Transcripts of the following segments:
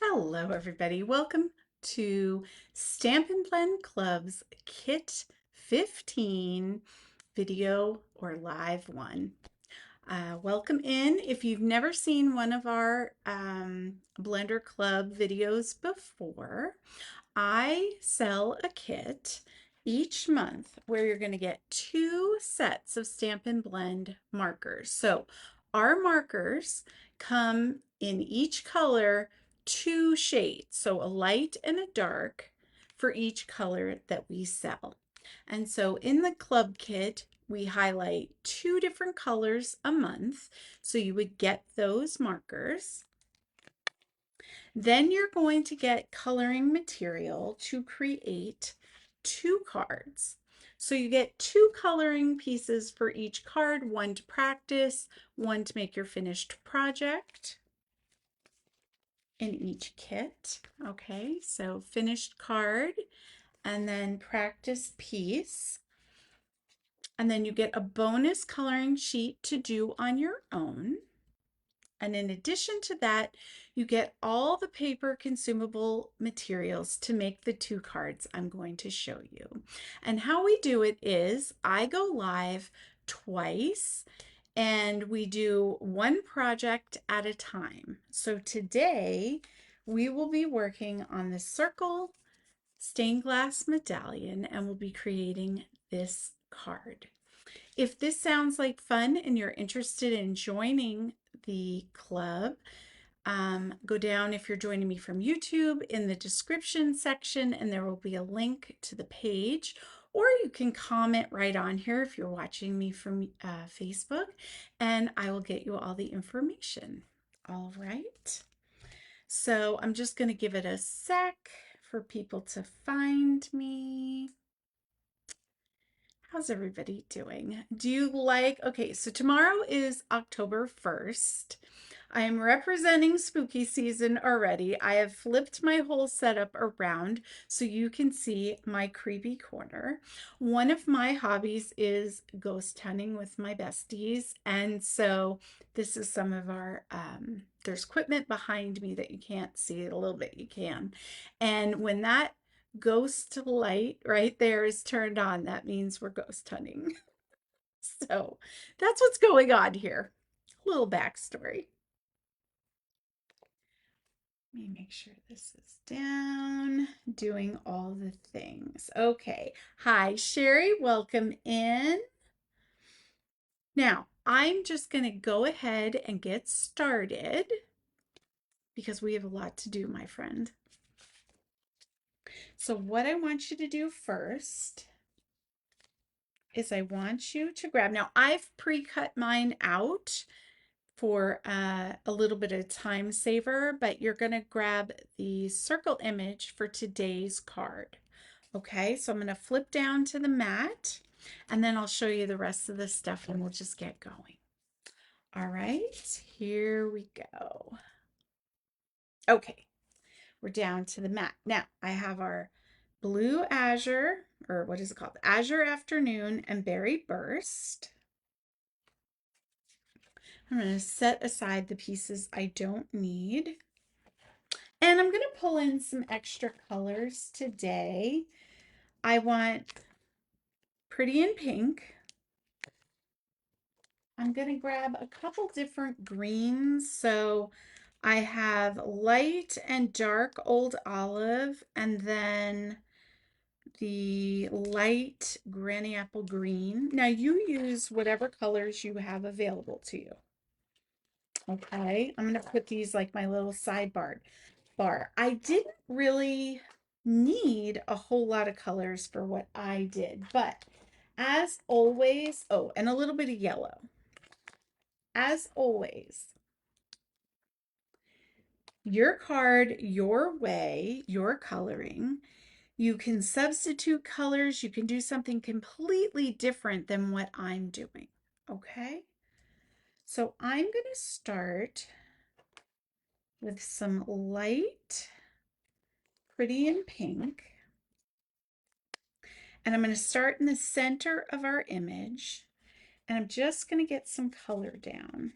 Hello, everybody. Welcome to Stampin' Blend Club's Kit 15 video or live one. Welcome in. If you've never seen one of our Blender Club videos before, I sell a kit each month where you're going to get 2 sets of Stampin' Blend markers. So our markers come in each color 2 shades, so a light and a dark for each color that we sell. And so in the club kit, we highlight 2 different colors a month. So you would get those markers. Then you're going to get coloring material to create 2 cards. So you get 2 coloring pieces for each card, one to practice, one to make your finished project in each kit. Okay, so finished card and then practice piece. And then you get a bonus coloring sheet to do on your own. And in addition to that, you get all the paper consumable materials to make the 2 cards I'm going to show you. And how we do it is I go live twice and we do one project at a time. So today we will be working on the circle stained glass medallion and we'll be creating this card. If this sounds like fun and you're interested in joining the club, go down if you're joining me from YouTube in the description section, and there will be a link to the page. Or you can comment right on here if you're watching me from Facebook, and I will get you all the information. All right. So I'm just going to give it a sec for people to find me. How's everybody doing? Do you like, okay, so tomorrow is October 1st. I am representing spooky season already. I have flipped my whole setup around so you can see my creepy corner. One of my hobbies is ghost hunting with my besties. And so this is some of our, there's equipment behind me that you can't see, a little bit you can. And when that ghost light right there is turned on, that means we're ghost hunting. So that's what's going on here. A little backstory. Let me make sure this is down, doing all the things. Okay. Hi, Sherry. Welcome in. Now, I'm just going to go ahead and get started because we have a lot to do, my friend. So what I want you to do first is I want you to grab, now I've pre-cut mine out for a little bit of time saver, but you're going to grab the circle image for today's card. Okay, so I'm going to flip down to the mat and then I'll show you the rest of the stuff and we'll just get going. All right, here we go. Okay, we're down to the mat. Now I have our blue Azure, or what is it called? Azure Afternoon and Berry Burst. I'm going to set aside the pieces I don't need. And I'm going to pull in some extra colors today. I want Pretty in Pink. I'm going to grab a couple different greens. So I have light and dark old olive, and then the light granny apple green. Now you use whatever colors you have available to you. Okay, I'm going to put these like my little sidebar. I didn't really need a whole lot of colors for what I did, but as always, oh, and a little bit of yellow. As always, your card, your way, your coloring. You can substitute colors. You can do something completely different than what I'm doing. Okay? So I'm going to start with some light, Pretty in Pink. And I'm going to start in the center of our image. And I'm just going to get some color down.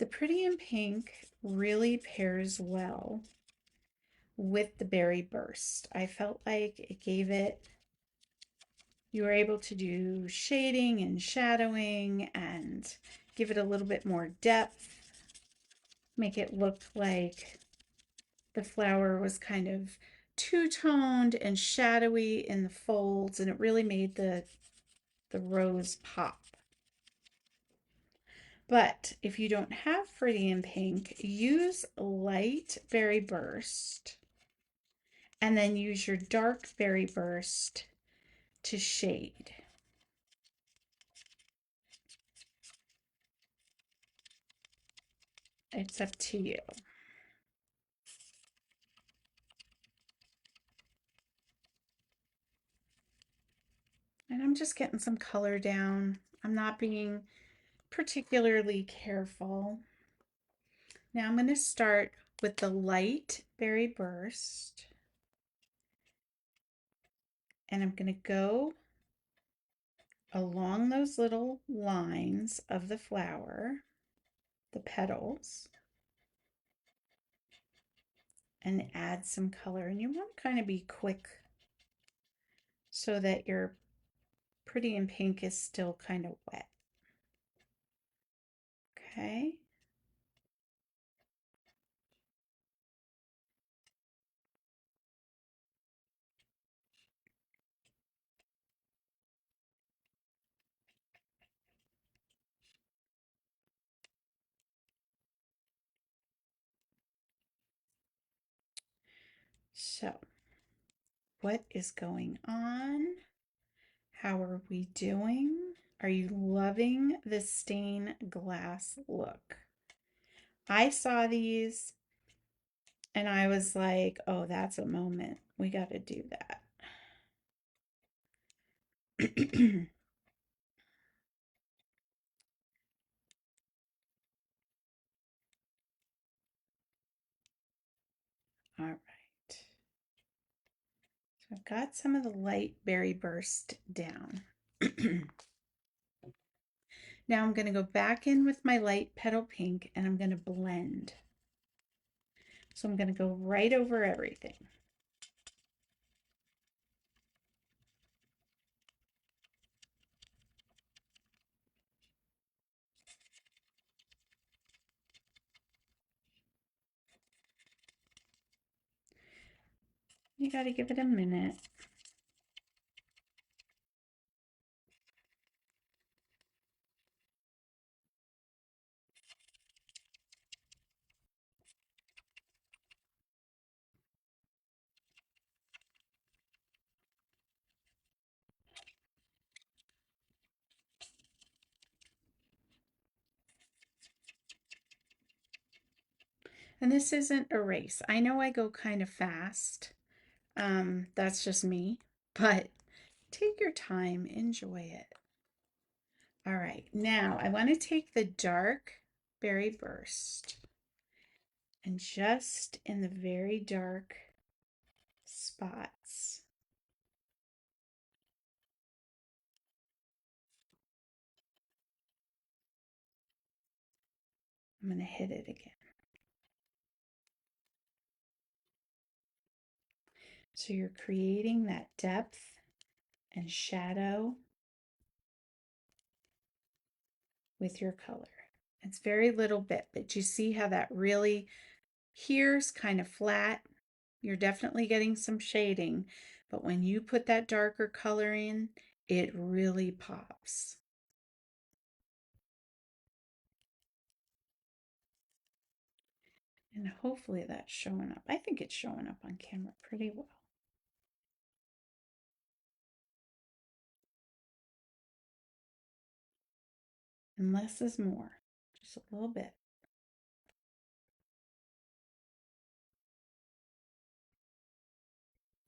The Pretty in Pink really pairs well with the Berry Burst. I felt like it gave it, you were able to do shading and shadowing and give it a little bit more depth, make it look like the flower was kind of two-toned and shadowy in the folds, and it really made the rose pop. But if you don't have Pretty in Pink, use light Berry Burst and then use your dark Berry Burst to shade. It's up to you. And I'm just getting some color down. I'm not being particularly careful. Now I'm going to start with the light Berry Burst. And I'm going to go along those little lines of the flower, the petals, and add some color. And you want to kind of be quick so that your Pretty in Pink is still kind of wet. Okay. So, what is going on? How are we doing? Are you loving the stained glass look? I saw these and I was like, oh, that's a moment. We got to do that. All right. So I've got some of the light Berry Burst down. Now I'm going to go back in with my light Petal Pink and I'm going to blend. So I'm going to go right over everything. You got to give it a minute. And this isn't a race. I know I go kind of fast. That's just me, but take your time, enjoy it. All right, now I want to take the dark Berry Burst and just in the very dark spots, I'm going to hit it again. So you're creating that depth and shadow with your color. It's very little bit, but you see how that really here's kind of flat. You're definitely getting some shading, but when you put that darker color in, it really pops. And hopefully that's showing up. I think it's showing up on camera pretty well. And less is more, just a little bit.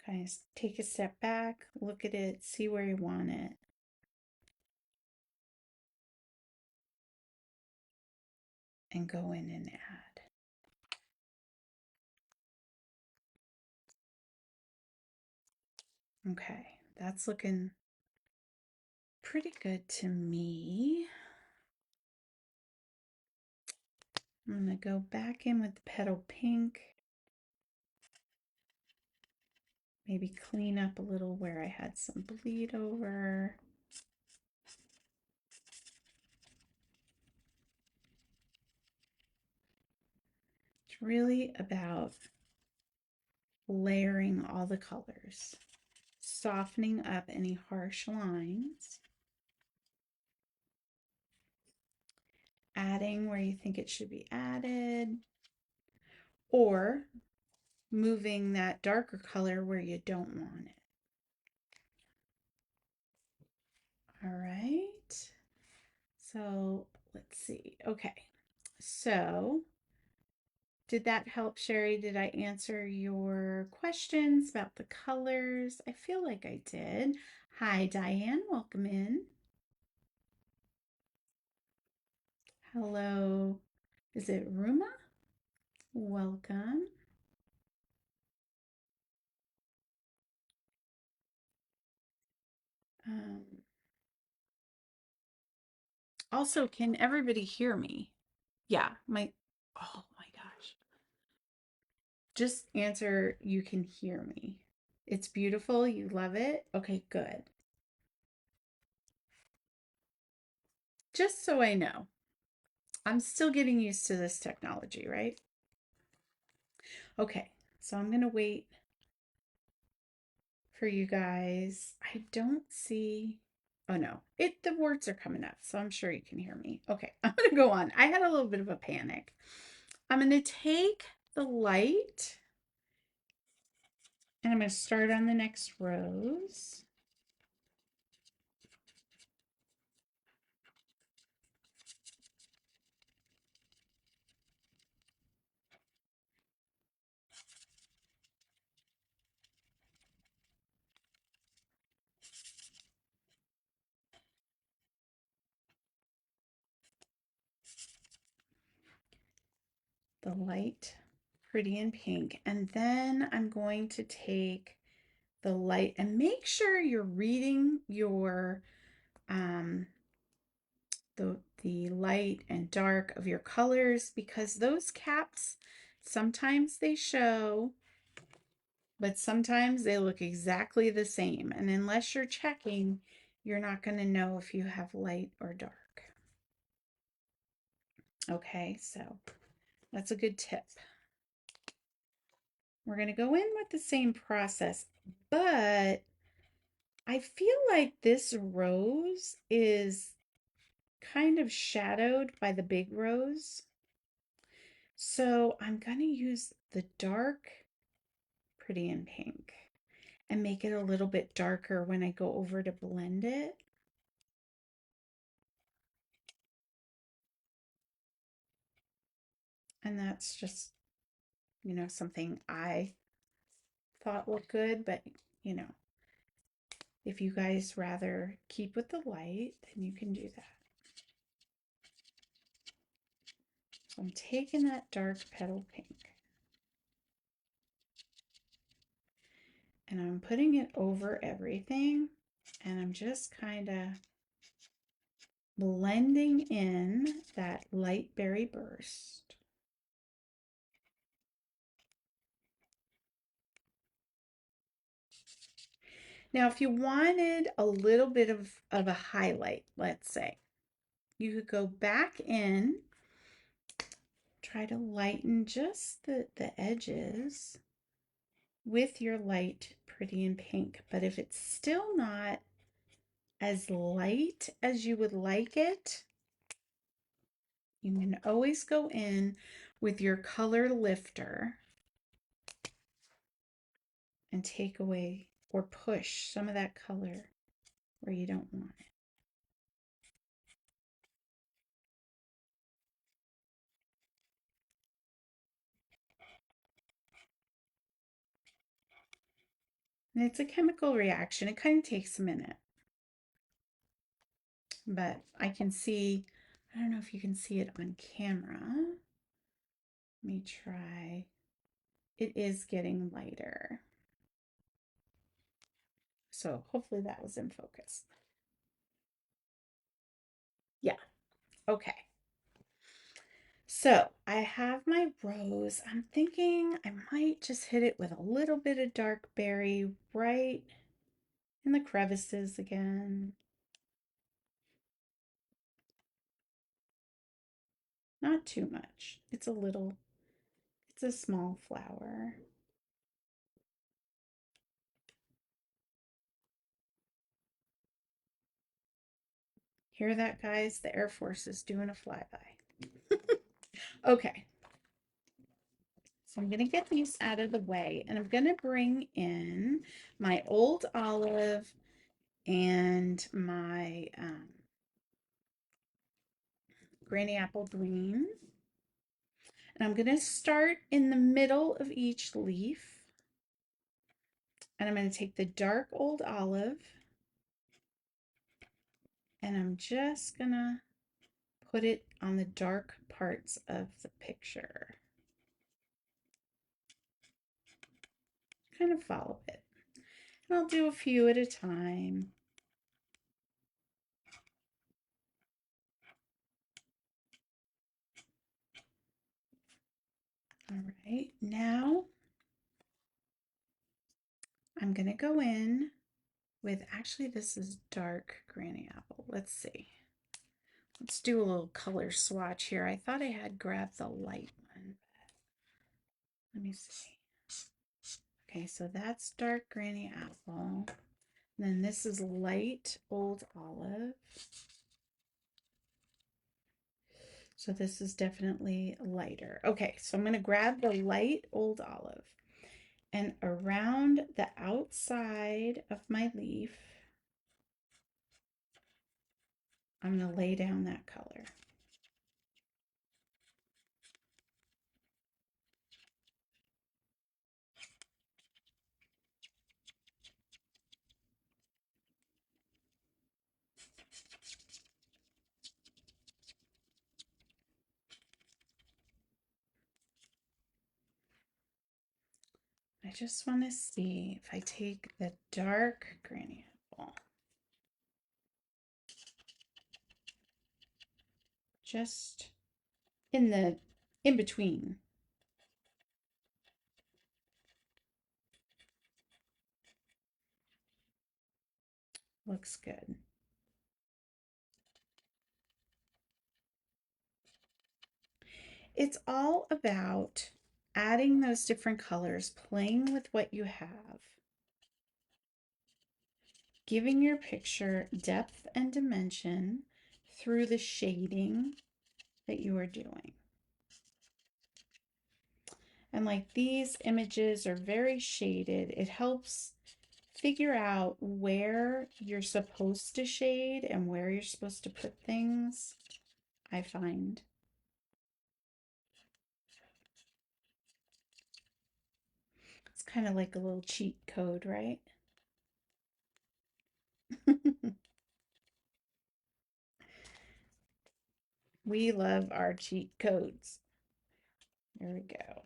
Kind of take a step back, look at it, see where you want it. And go in and add. Okay, that's looking pretty good to me. I'm going to go back in with the petal pink. Maybe clean up a little where I had some bleed over. It's really about layering all the colors, softening up any harsh lines, adding where you think it should be added, or moving that darker color where you don't want it. All right. So let's see. Okay. So did that help, Sherry? Did I answer your questions about the colors? I feel like I did. Hi, Diane. Welcome in. Hello. Is it Ruma? Welcome. Um, Also, can everybody hear me? Yeah, oh my gosh. Just answer, you can hear me. It's beautiful. You love it. Okay, good. Just so I know, I'm still getting used to this technology, right? Okay, so I'm going to wait for you guys. I don't see, oh no, the words are coming up, so I'm sure you can hear me. Okay, I'm going to go on. I had a little bit of a panic. I'm going to take the light and I'm going to start on the next rows. The light, pretty in pink. And then I'm going to take the light and make sure you're reading your the light and dark of your colors, because those caps sometimes they show, but sometimes they look exactly the same. And unless you're checking, you're not going to know if you have light or dark. Okay, so that's a good tip. We're going to go in with the same process, but I feel like this rose is kind of shadowed by the big rose. So I'm going to use the dark Pretty in Pink and make it a little bit darker when I go over to blend it. And that's just, something I thought looked good, but if you guys rather keep with the light, then you can do that. So I'm taking that dark petal pink and I'm putting it over everything, and I'm just kind of blending in that light berry burst. Now, if you wanted a little bit of a highlight, let's say, you could go back in, try to lighten just the edges with your light Pretty in Pink. But if it's still not as light as you would like it, you can always go in with your color lifter and take away or push some of that color where you don't want it. And it's a chemical reaction. It kind of takes a minute. But I can see, I don't know if you can see it on camera. Let me try. It is getting lighter. So hopefully that was in focus. Yeah, okay. So I have my rose. I'm thinking I might just hit it with a little bit of dark berry right in the crevices again. Not too much. It's a small flower. Hear that, guys? The Air Force is doing a flyby. Okay, so I'm going to get these out of the way, and I'm going to bring in my old olive and my granny apple green. And I'm going to start in the middle of each leaf. And I'm going to take the dark old olive, and I'm just going to put it on the dark parts of the picture. Kind of follow it. And I'll do a few at a time. All right, now I'm going to go in with, actually this is dark granny apple. Let's see. Let's do a little color swatch here. I thought I had grabbed the light one. Let me see. Okay, so that's dark granny apple. And then this is light old olive. So this is definitely lighter. Okay, so I'm going to grab the light old olive, and around the outside of my leaf, I'm going to lay down that color. I just want to see if I take the dark granny apple, just in between. Looks good. It's all about adding those different colors, playing with what you have, giving your picture depth and dimension through the shading that you are doing. And like these images are very shaded, it helps figure out where you're supposed to shade and where you're supposed to put things, I find. It's kind of like a little cheat code, right? We love our cheat codes. There we go.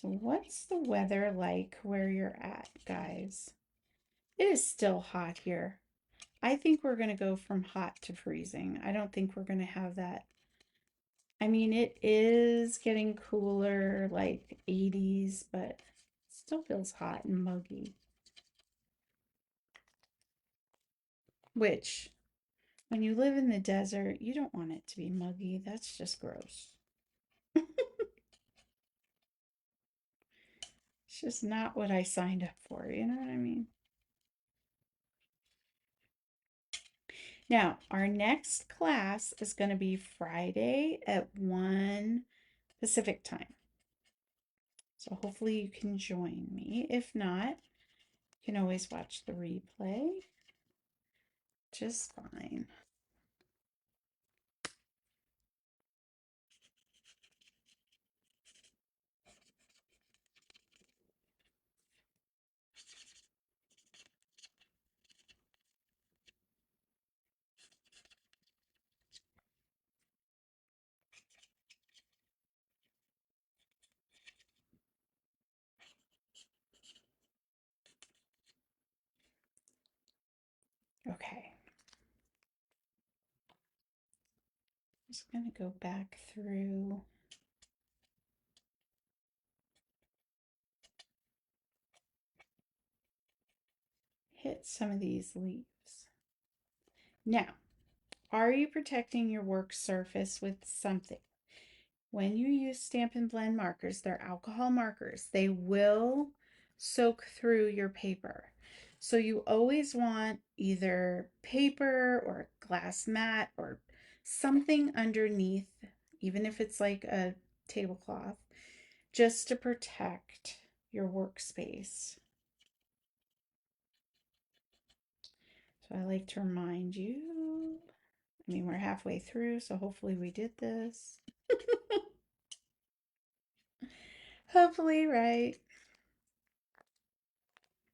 So what's the weather like where you're at, guys? It is still hot here. I think we're going to go from hot to freezing. I don't think we're going to have that. I mean, it is getting cooler, like 80s, but it still feels hot and muggy. Which, when you live in the desert, you don't want it to be muggy. That's just gross. It's just not what I signed up for, you know what I mean? Now, our next class is going to be Friday at 1 Pacific time. So hopefully you can join me. If not, you can always watch the replay. Just fine. Just going to go back through. Hit some of these leaves. Now, are you protecting your work surface with something? When you use Stampin' Blend markers, they're alcohol markers. They will soak through your paper. So you always want either paper or glass mat or something underneath, even if it's like a tablecloth, just to protect your workspace. So I like to remind you, I mean, we're halfway through, so hopefully we did this. Hopefully, right?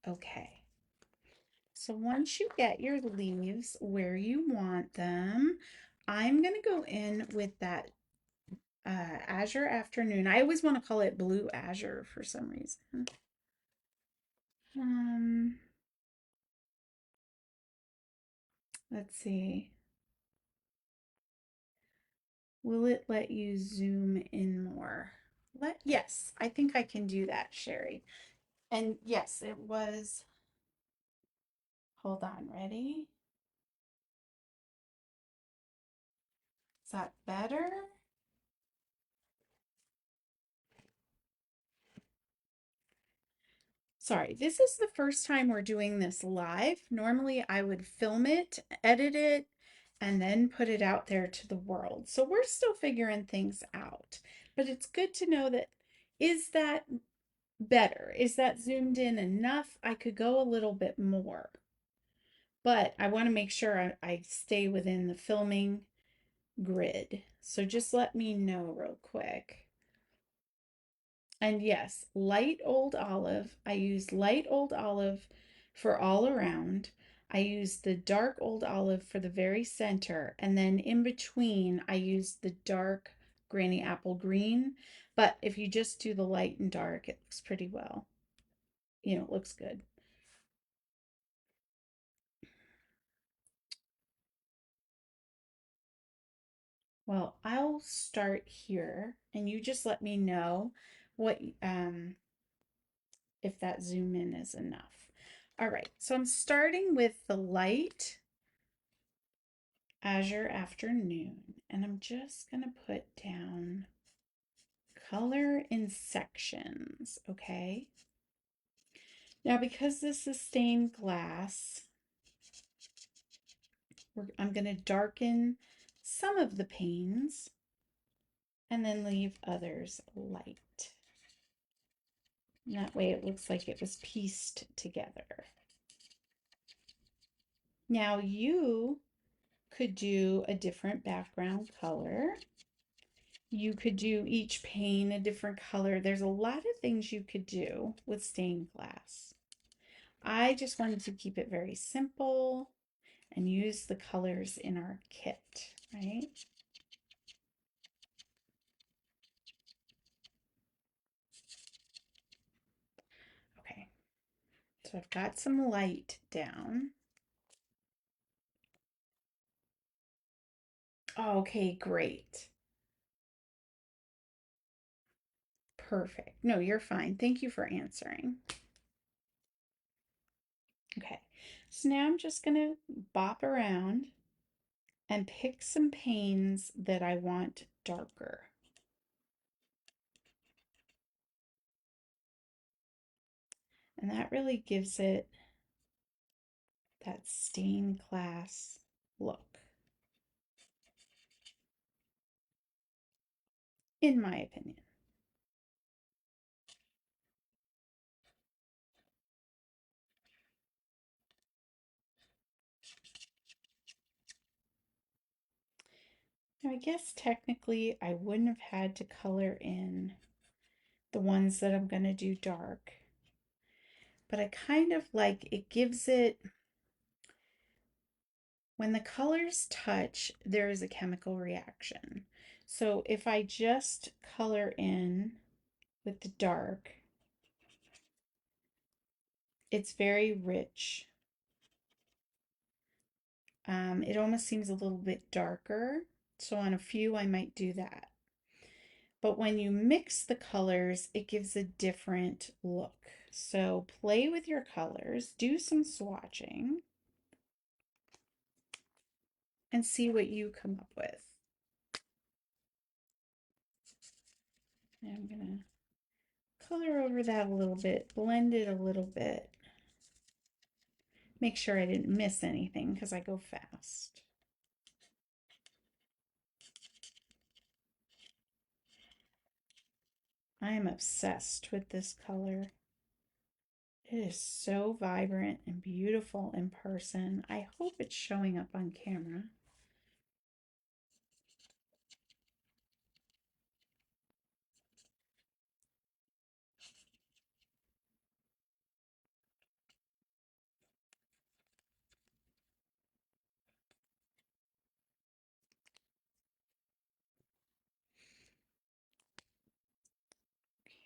Okay. So once you get your leaves where you want them, I'm going to go in with that Azure Afternoon. I always want to call it Blue Azure for some reason. Um, let's see. Will it let you zoom in more? Yes, I think I can do that, Sherry. And yes, it was. Hold on, ready? Is that better? Sorry, this is the first time we're doing this live. Normally I would film it, edit it, and then put it out there to the world. So we're still figuring things out. But it's good to know that, is that better? Is that zoomed in enough? I could go a little bit more. But I want to make sure I stay within the filming grid. So just let me know real quick. And yes, light old olive. I use light old olive for all around. I use the dark old olive for the very center. And then in between, I use the dark granny apple green. But if you just do the light and dark, it looks pretty well. You know, it looks good. Well, I'll start here and you just let me know what if that zoom in is enough. All right, so I'm starting with the light Azure Afternoon, and I'm just going to put down color in sections, okay? Now, because this is stained glass, I'm going to darken some of the panes and then leave others light. And that way it looks like it was pieced together. Now you could do a different background color. You could do each pane a different color. There's a lot of things you could do with stained glass. I just wanted to keep it very simple and use the colors in our kit, right? Okay, so I've got some light down. Okay, great. Perfect. No, you're fine. Thank you for answering. Okay, so now I'm just going to bop around and pick some panes that I want darker. And that really gives it that stained glass look, in my opinion. Now, I guess technically I wouldn't have had to color in the ones that I'm going to do dark, but I kind of like it gives it, when the colors touch, there is a chemical reaction. So if I just color in with the dark, it's very rich. It almost seems a little bit darker. So on a few, I might do that. But when you mix the colors, it gives a different look. So play with your colors, do some swatching, and see what you come up with. And I'm going to color over that a little bit, blend it a little bit. Make sure I didn't miss anything because I go fast. I am obsessed with this color. It is so vibrant and beautiful in person. I hope it's showing up on camera.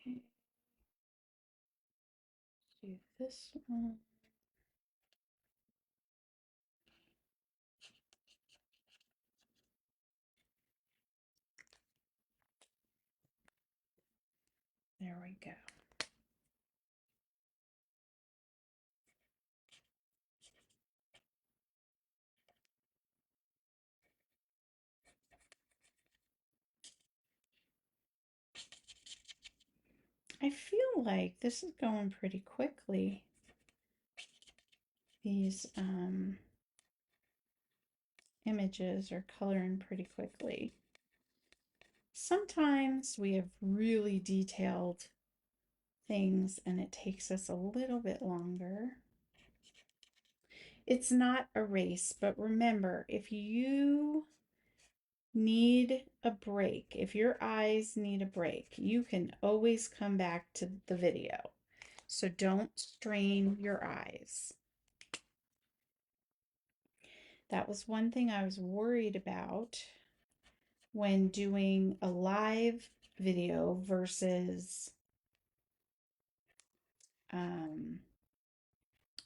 Okay, do this one. There we go. I feel like this is going pretty quickly. These images are coloring pretty quickly. Sometimes we have really detailed things and it takes us a little bit longer. It's not a race, but remember, if you need a break, if your eyes need a break, you can always come back to the video. So don't strain your eyes. That was one thing I was worried about when doing a live video versus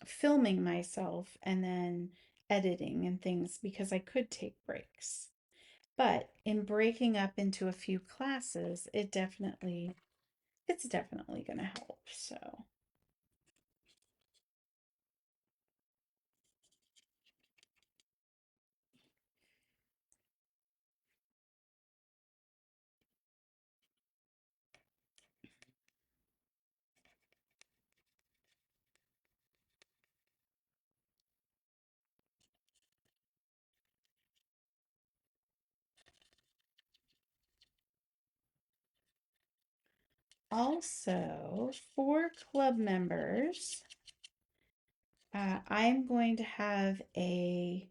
filming myself and then editing and things because I could take breaks. But in breaking up into a few classes, it's definitely going to help. So also for club members, I'm going to have a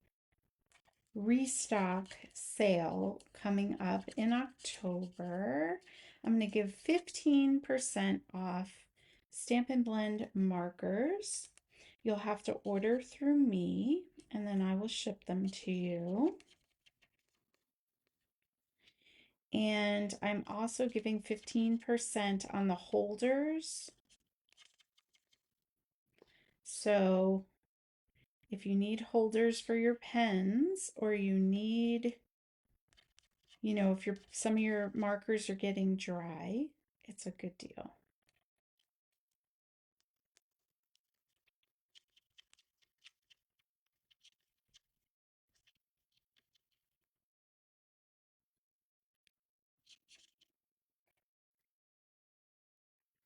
restock sale coming up in October. I'm going to give 15% off Stampin' Blend markers. You'll have to order through me and then I will ship them to you. And I'm also giving 15% on the holders. So if you need holders for your pens or you need, if some of your markers are getting dry, it's a good deal.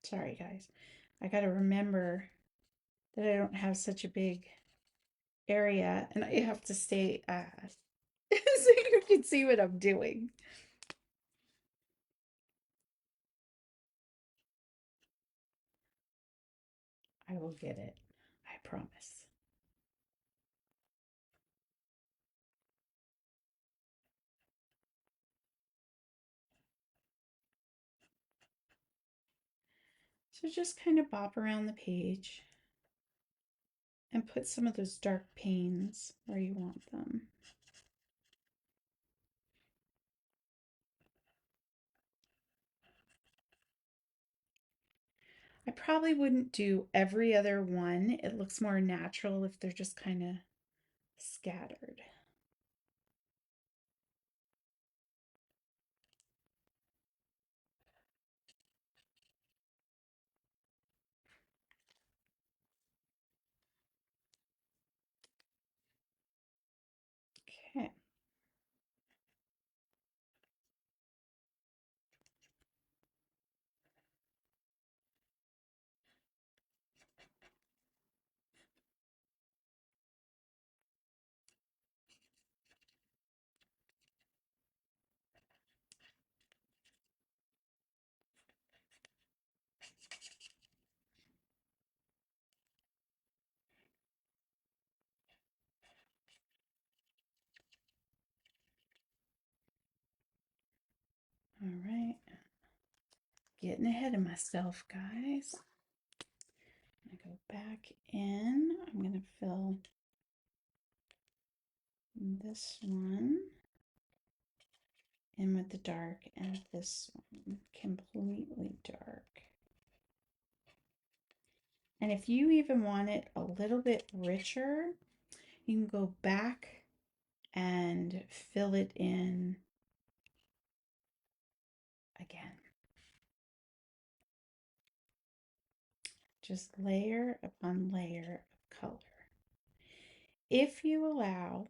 Sorry, guys. I got to remember that I don't have such a big area and I have to stay so you can see what I'm doing. I will get it. I promise. So just kind of bop around the page and put some of those dark panes where you want them. I probably wouldn't do every other one. It looks more natural if they're just kind of scattered. All right. Getting ahead of myself, guys. I go back in. I'm going to fill this one in with the dark and this one completely dark. And if you even want it a little bit richer, you can go back and fill it in again. Just layer upon layer of color. If you allow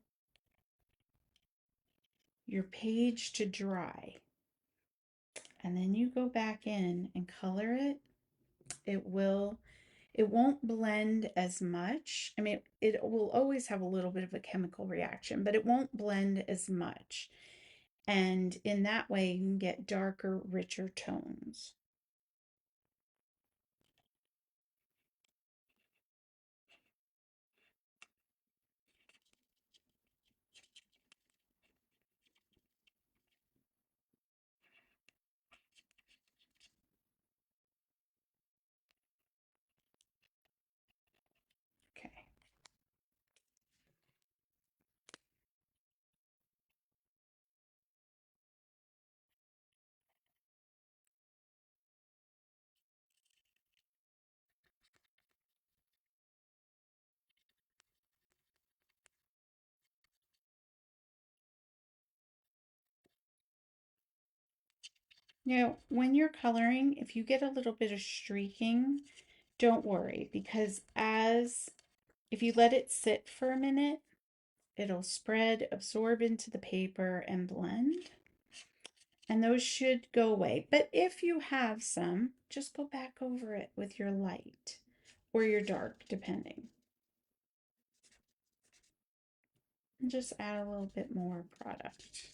your page to dry and then you go back in and color it, it won't blend as much. I mean, it will always have a little bit of a chemical reaction, but it won't blend as much. And in that way, you can get darker, richer tones. Okay. Now, when you're coloring, if you get a little bit of streaking, don't worry, because if you let it sit for a minute, it'll spread, absorb into the paper, and blend. And those should go away. But if you have some, just go back over it with your light or your dark, depending. And just add a little bit more product.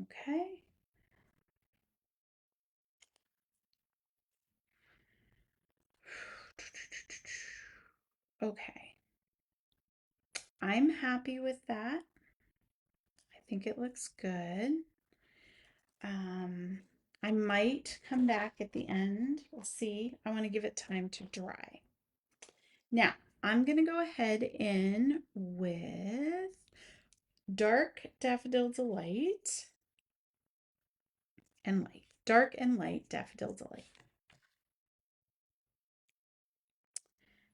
Okay. Okay. I'm happy with that. I think it looks good. Um, I might come back at the end. We'll see. I want to give it time to dry. Now, I'm going to go ahead in with Dark Daffodil Delight and Light. Dark and Light Daffodil Delight.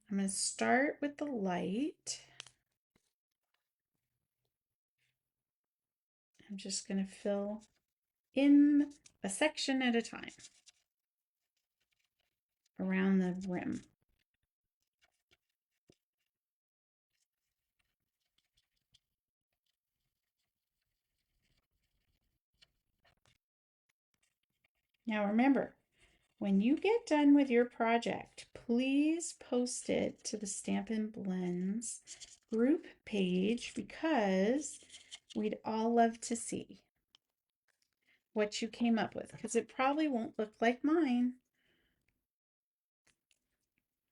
I'm going to start with the light. I'm just going to fill in a section at a time around the rim. Now remember, when you get done with your project, please post it to the Stampin' Blends group page because we'd all love to see what you came up with because it probably won't look like mine.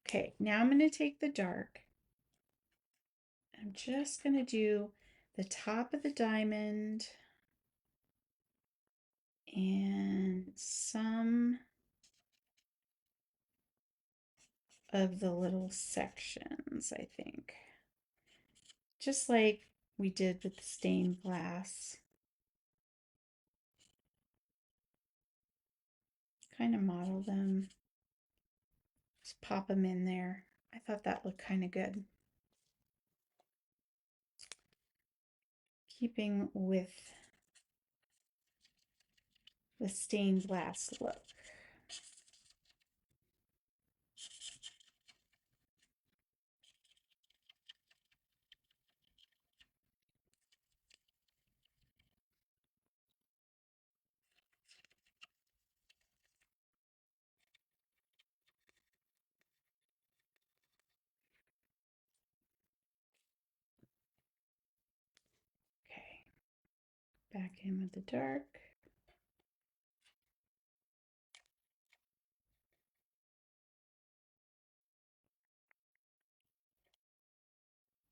Okay, now I'm going to take the dark. I'm just going to do the top of the diamond and some of the little sections, I think. Just like we did with the stained glass. Kind of model them. Just pop them in there. I thought that looked kind of good. Keeping with the stained glass look. Okay, back in with the dark.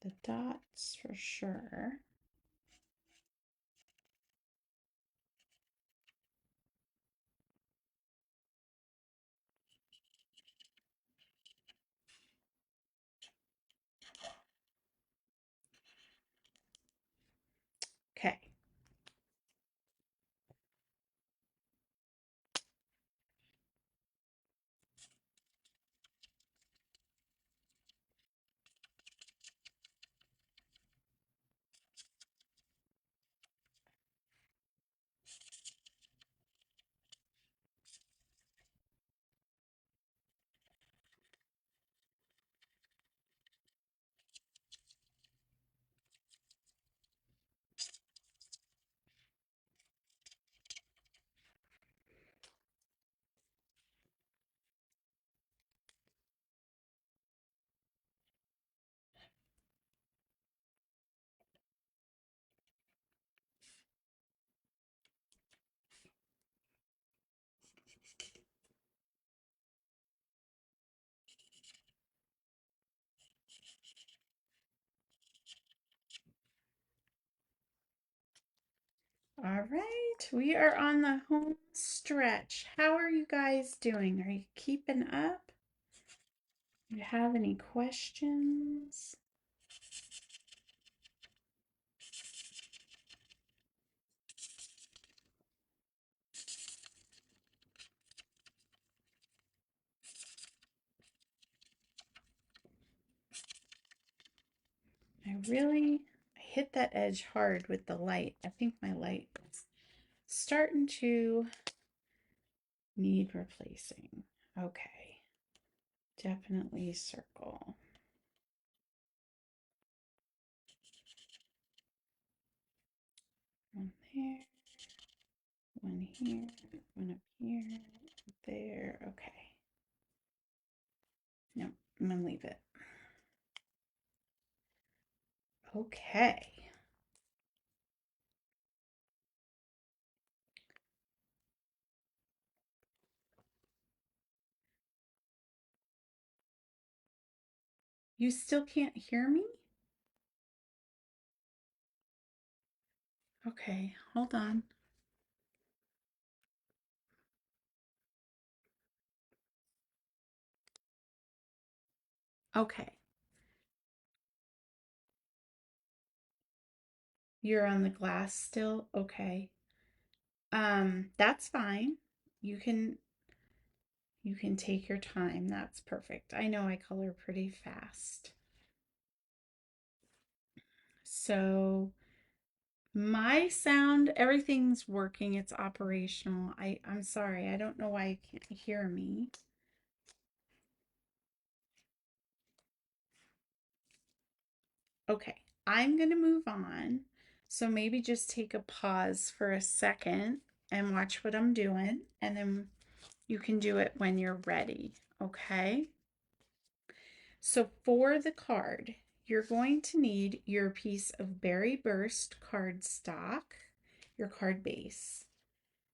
the dots for sure. Okay. All right, we are on the home stretch. How are you guys doing? Are you keeping up? Do you have any questions? I hit that edge hard with the light. I think my light is starting to need replacing. Okay, definitely circle. One there, one here, one up here, there. Okay. No, I'm gonna leave it. Okay. You still can't hear me? Okay, hold on. Okay, you're on the glass still? Okay. That's fine. You can you can take your time. That's perfect. I know I color pretty fast. So my sound, everything's working. It's operational. I'm sorry. I don't know why you can't hear me. Okay, I'm going to move on. So maybe just take a pause for a second and watch what I'm doing, and then you can do it when you're ready. Okay? So for the card, you're going to need your piece of Berry Burst cardstock, your card base,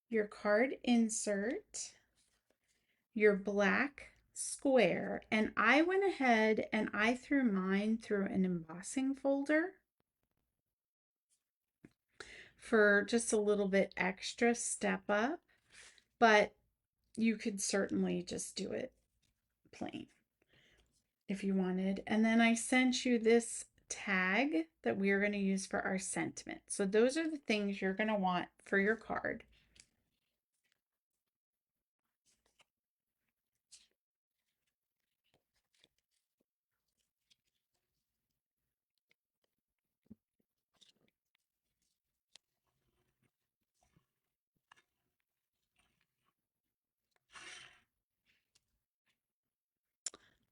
your card insert, your black square, and I went ahead and I threw mine through an embossing folder for just a little bit extra step up, but you could certainly just do it plain if you wanted. And then I sent you this tag that we're going to use for our sentiment. So those are the things you're going to want for your card.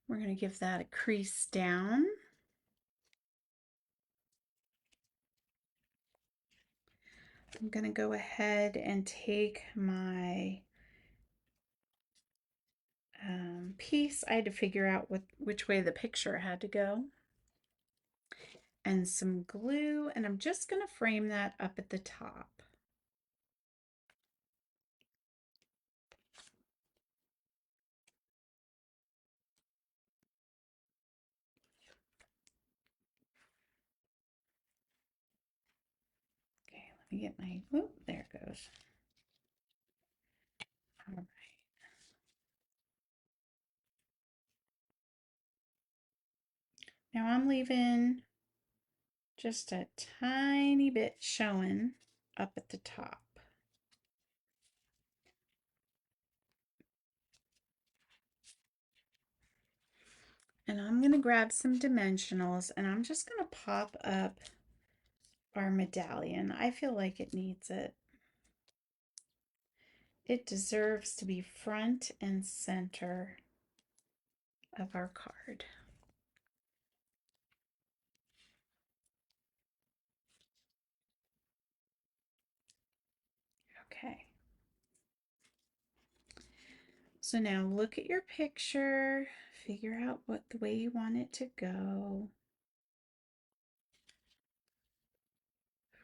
We're going to give that a crease down. I'm going to go ahead and take my piece. I had to figure out which way the picture had to go. And some glue, and I'm just going to frame that up at the top. me get my, whoop, there it goes. All right. Now I'm leaving just a tiny bit showing up at the top. And I'm going to grab some dimensionals and I'm just going to pop up our medallion. I feel like it needs it. It deserves to be front and center of our card. Okay. So now look at your picture, figure out what the way you want it to go.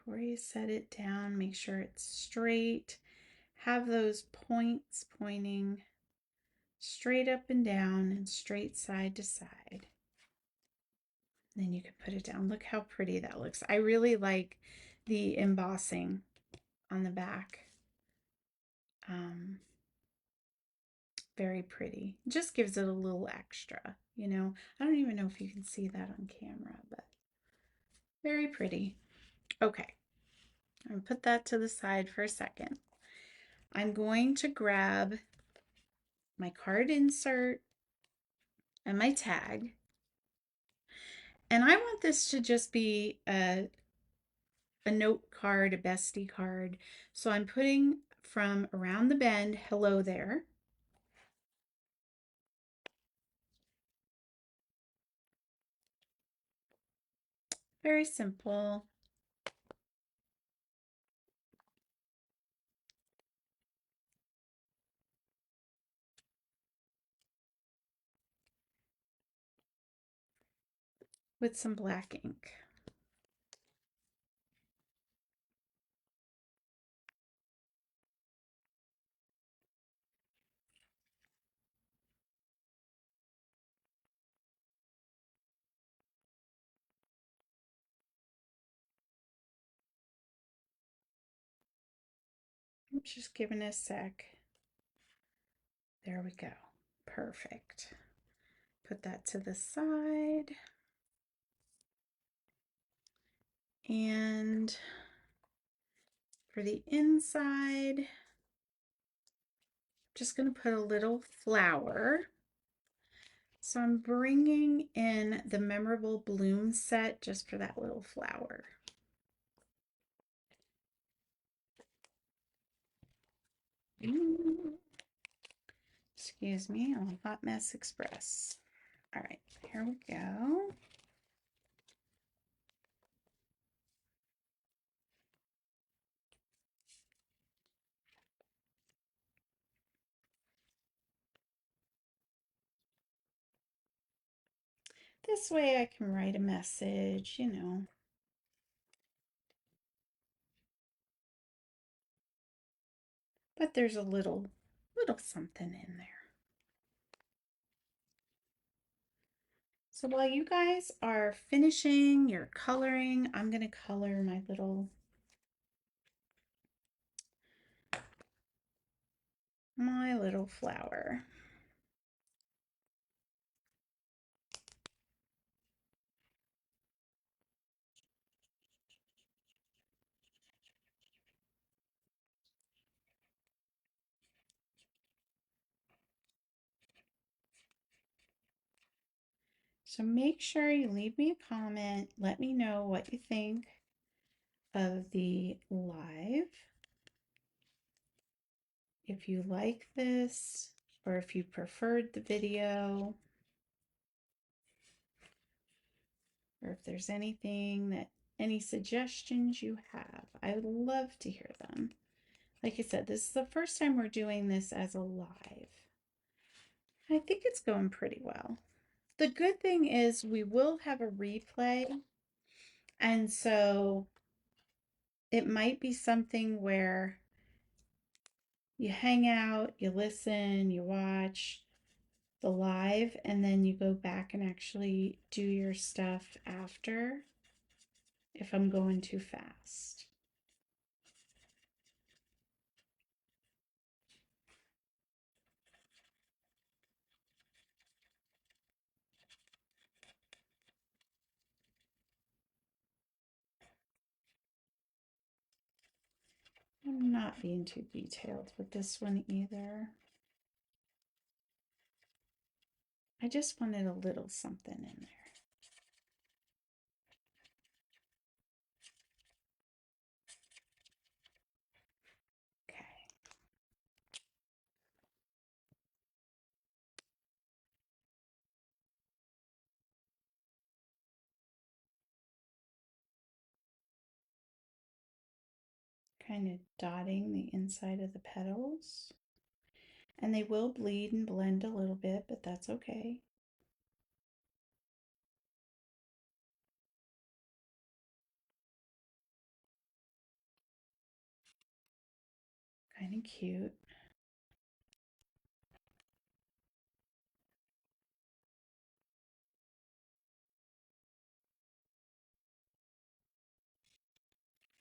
Before you set it down, make sure it's straight. Have those points pointing straight up and down and straight side to side. Then you can put it down. Look how pretty that looks. I really like the embossing on the back. Very pretty. Just gives it a little extra, you know. I don't even know if you can see that on camera, but very pretty. Okay, I'm gonna put that to the side for a second. I'm going to grab my card insert and my tag. And I want this to just be a note card, a bestie card. So I'm putting from around the bend, hello there. Very simple. With some black ink. Just giving it a sec. There we go. Perfect. Put that to the side. And for the inside, just going to put a little flower. So I'm bringing in the Memorable Bloom set just for that little flower. Excuse me, a Hot Mess Express. All right, here we go. This way I can write a message, you know. But there's a little something in there. So while you guys are finishing your coloring, I'm going to color my little flower. So make sure you leave me a comment. Let me know what you think of the live. If you like this or if you preferred the video, or if there's any suggestions you have, I would love to hear them. Like I said, this is the first time we're doing this as a live. I think it's going pretty well. The good thing is we will have a replay, and so it might be something where you hang out, you listen, you watch the live, and then you go back and actually do your stuff after if I'm going too fast. not being too detailed with this one either. I just wanted a little something in there. Okay. Kind of dotting the inside of the petals. And they will bleed and blend a little bit, but that's okay. Kind of cute.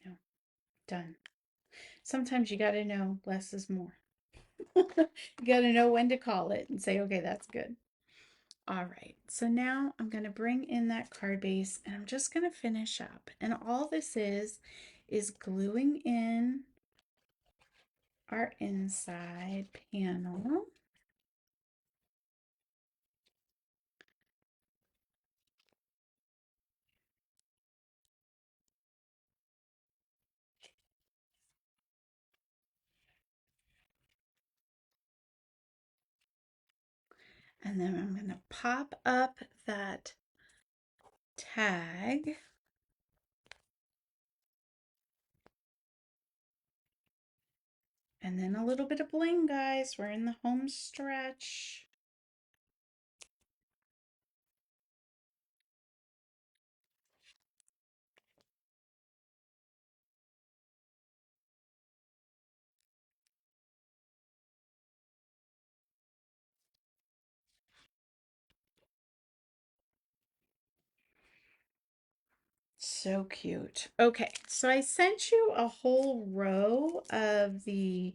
No, done. Sometimes you got to know less is more. You got to know when to call it and say, okay, that's good. All right, so now I'm going to bring in that card base and I'm just going to finish up. And all this is gluing in our inside panel. And then I'm going to pop up that tag. And then a little bit of bling, guys. We're in the home stretch. So cute. Okay, so I sent you a whole row of the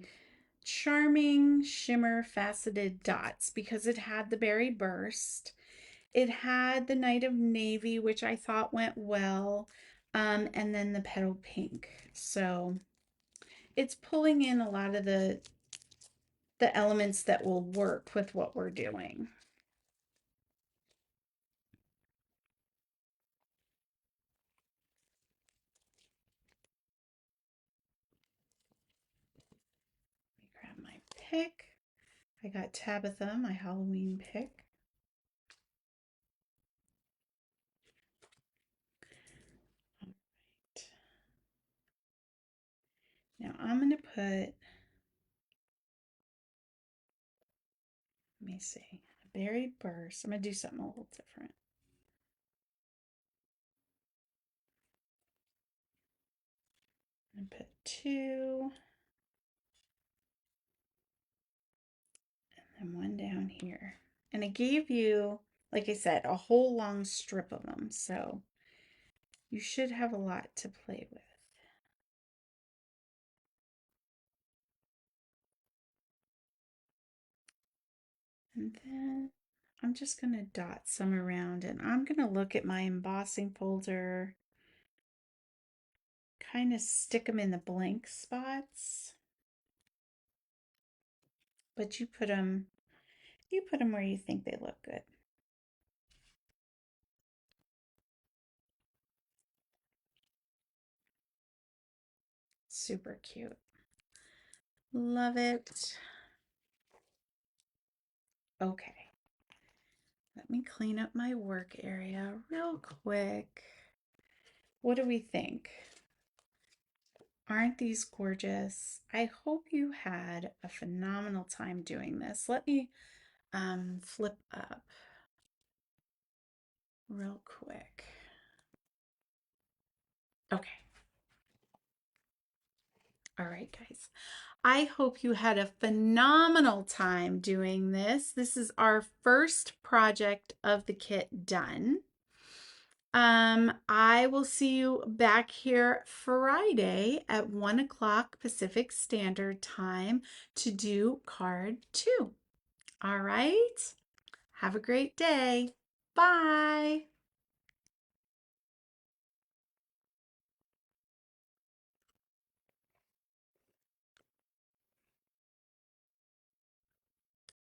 charming shimmer faceted dots because it had the berry burst. It had the Night of Navy, which I thought went well, and then the petal pink. So it's pulling in a lot of the elements that will work with what we're doing. Let me grab my pick. I got Tabitha, my Halloween pick. All right. Now I'm going to put, let me see, a berry burst. I'm going to do something a little different. I'm going to put 2 and 1 down here. And I gave you, like I said, a whole long strip of them. So you should have a lot to play with. And then I'm just going to dot some around and I'm going to look at my embossing folder, kind of stick them in the blank spots. But you put them where you think they look good. Super cute. Love it. Okay. Let me clean up my work area real quick. What do we think? Aren't these gorgeous? I hope you had a phenomenal time doing this. Let me flip up real quick. Okay. All right, guys. I hope you had a phenomenal time doing this. This is our first project of the kit done. I will see you back here Friday at 1 o'clock Pacific Standard Time to do card 2. All right. Have a great day. Bye.